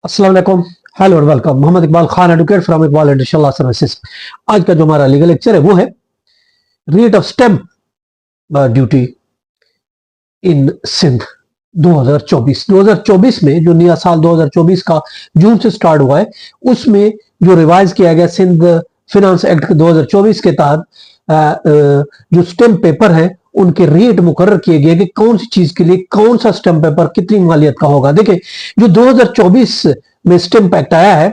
अस्सलाम वालेकुम, हेलो और welcome. Mohammad Iqbal Khan, advocate from Iqbal industrial law services. आज का जो हमारा लीगल लेक्चर है वो है rate of stamp duty in Sindh 2024 में जो नया साल 2024 का जून से स्टार्ट हुआ है उसमें जो रिवाइज किया गया सिंध फिनेंस एक्ट 2024 के तहत जो स्टैंप पेपर है उनके रेट मुकर्रर किए गए कि कौन सी चीज के लिए कौन सा स्टैंप पेपर कितनी मालियत का होगा। देखिए, जो 2024 में स्टैंप एक्ट आया है,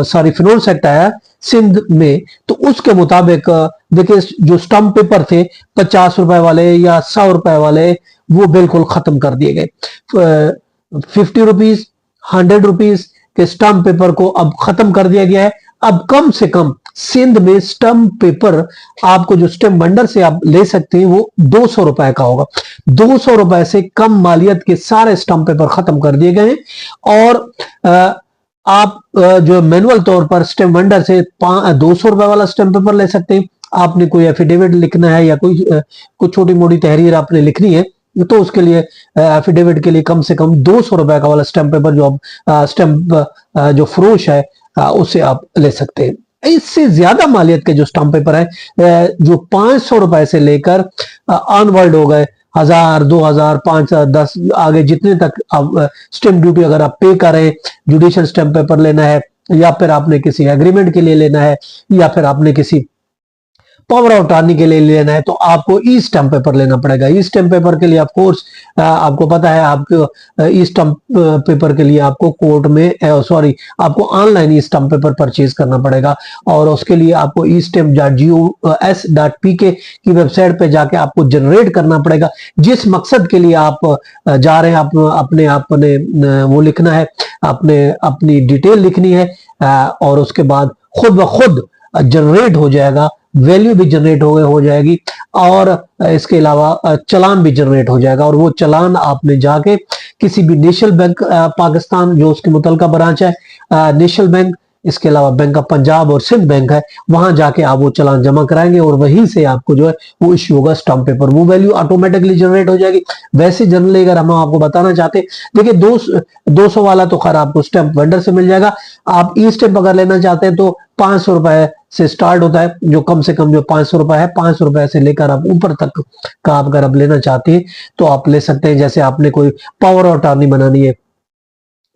सॉरी फिनेंस एक्ट आया है सिंध में, तो उसके मुताबिक देखिए जो स्टैंप पेपर थे 50 रुपए वाले या 100 रुपए वाले वो बिल्कुल खत्म कर दिए गए। 50 रुपीज 100 रुपीज के स्टैंप पेपर को अब खत्म कर दिया गया है। अब कम से कम सिंध में स्टैंप पेपर आपको जो स्टैंप वेंडर से आप ले सकते हैं वो 200 रुपए का होगा। 200 रुपए से कम मालियत के सारे स्टैंप पेपर खत्म कर दिए गए हैं और आप जो मैनुअल तौर पर स्टैंप वेंडर से 200 रुपए वाला स्टैंप पेपर ले सकते हैं। आपने कोई एफिडेविट लिखना है या कोई छोटी मोटी तहरीर आपने लिखनी है तो उसके लिए एफिडेविट के लिए कम से कम 200 रुपए का वाला स्टैंप पेपर जो स्टैंप जो फरोश है उसे आप ले सकते हैं। इससे ज्यादा मालियत के जो स्टैंप पेपर है जो 500 रुपए से लेकर ऑनवर्ड हो गए 1000, 2000, 5000, 10 आगे जितने तक आप स्टैंप ड्यूटी अगर आप पे करें, जुडिशियल स्टैंप पेपर लेना है या फिर आपने किसी एग्रीमेंट के लिए लेना है या फिर आपने किसी पावर ऑफ अटॉर्नी के लिए लेना है तो आपको ई स्टैंप पेपर लेना पड़ेगा। ई स्टैंप पेपर के लिए ऑफ कोर्स आपको पता है आपको ई स्टैंप पेपर के लिए आपको कोर्ट में सॉरी आपको ऑनलाइन ई स्टैंप पेपर परचेज करना पड़ेगा और उसके लिए आपको ई stamp.gov.s.pk की वेबसाइट पे जाके आपको जनरेट करना पड़ेगा। जिस मकसद के लिए आप जा रहे हैं अपने वो लिखना है, अपनी डिटेल लिखनी है और उसके बाद खुद ब खुद जनरेट हो जाएगा, वैल्यू भी जनरेट हो जाएगी और इसके अलावा चलान भी जनरेट हो जाएगा और वो चलान आपने जाके किसी भी नेशनल बैंक पाकिस्तान जो उसकी मुतलका ब्रांच है, नेशनल बैंक, इसके अलावा बैंक ऑफ पंजाब और सिंध बैंक है, वहां जाके आप वो चलान जमा कराएंगे और वहीं से आपको जो है वो इश्यू होगा स्टैंप पेपर, वो वैल्यू ऑटोमेटिकली जनरेट हो जाएगी। वैसे जनरली अगर हम आपको बताना चाहते, देखिए 200 वाला तो खैर आपको स्टैंप वेंडर से मिल जाएगा। आप ई स्टैंप अगर लेना चाहते हैं तो 500 रुपए से स्टार्ट होता है, जो कम से कम जो 500 रुपए है, 500 रुपए से लेकर आप ऊपर तक का आप अगर आप लेना चाहते हैं तो आप ले सकते हैं। जैसे आपने कोई पावर ऑफ अटॉर्नी बनानी है,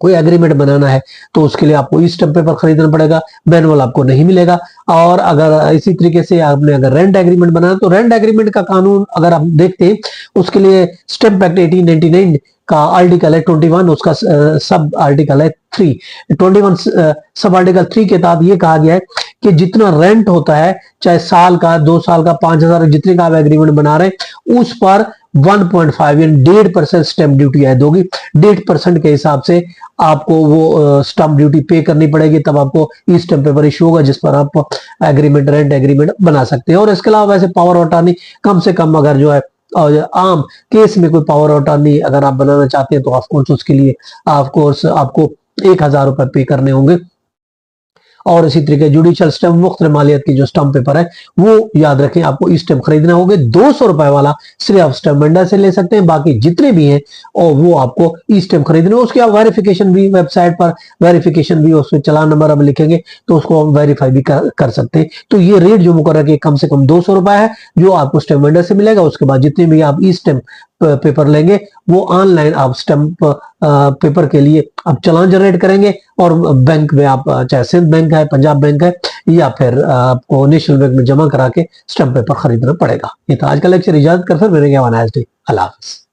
कोई एग्रीमेंट बनाना है तो उसके लिए आपको ई स्टैंप पेपर खरीदना पड़ेगा, मैनुअल आपको नहीं मिलेगा। और अगर इसी तरीके से आपने अगर रेंट एग्रीमेंट बनाना तो रेंट एग्रीमेंट का कानून अगर आप देखते हैं उसके लिए स्टैंप एक्ट 1899 का आर्टिकल है 21, उसका सब आर्टिकल है 3। 21 सब आर्टिकल 3 के तहत ये कहा गया है कि जितना रेंट होता है, चाहे साल का, 2 साल का, 5000, जितने का आप एग्रीमेंट बना रहे हैं, उस पर 1.5 यानी 1.5% स्टैंप ड्यूटी ऐड होगी। 1.5% के हिसाब से आपको वो स्टैंप ड्यूटी पे करनी पड़ेगी, तब आपको ई स्टैंप पेपर इशू होगा जिस पर आप एग्रीमेंट, रेंट एग्रीमेंट बना सकते हैं। और इसके अलावा वैसे पावर ऑफ अटॉर्नी कम से कम अगर जो है और आम केस में कोई पावर ऑफ अटॉर्नी अगर आप बनाना चाहते हैं तो ऑफकोर्स उसके लिए ऑफकोर्स आपको 1000 रुपए पे करने होंगे। और इसी तरीके जुडिशियल स्टैंप मुख्तलिफ मालियत की जो स्टैंप पेपर है वो याद रखें आपको ई स्टैंप खरीदना होगा। 200 रुपए वाला सिर्फ आप स्टैंप वेंडर से ले सकते हैं, बाकी जितने भी हैं और वो आपको ई स्टैंप खरीदना है। उसकी आप वेरिफिकेशन भी वेबसाइट पर वेरिफिकेशन भी, उसमें चलान नंबर अब लिखेंगे तो उसको हम वेरीफाई भी कर सकते हैं। तो ये रेट जो मुकर्रर किया कम से कम 200 रुपए है जो आपको स्टैंप वेंडर से मिलेगा। उसके बाद जितने भी आप ई स्टैंप पेपर लेंगे वो ऑनलाइन आप स्टैंप पेपर के लिए आप चलान जनरेट करेंगे और बैंक में आप चाहे सिंध बैंक है, पंजाब बैंक है या फिर आपको नेशनल बैंक में जमा करा के स्टैंप पेपर खरीदना पड़ेगा। ये था आज का लेक्चर। इजाजत कर सर, मेरे क्या अल्लाह हाफिज़।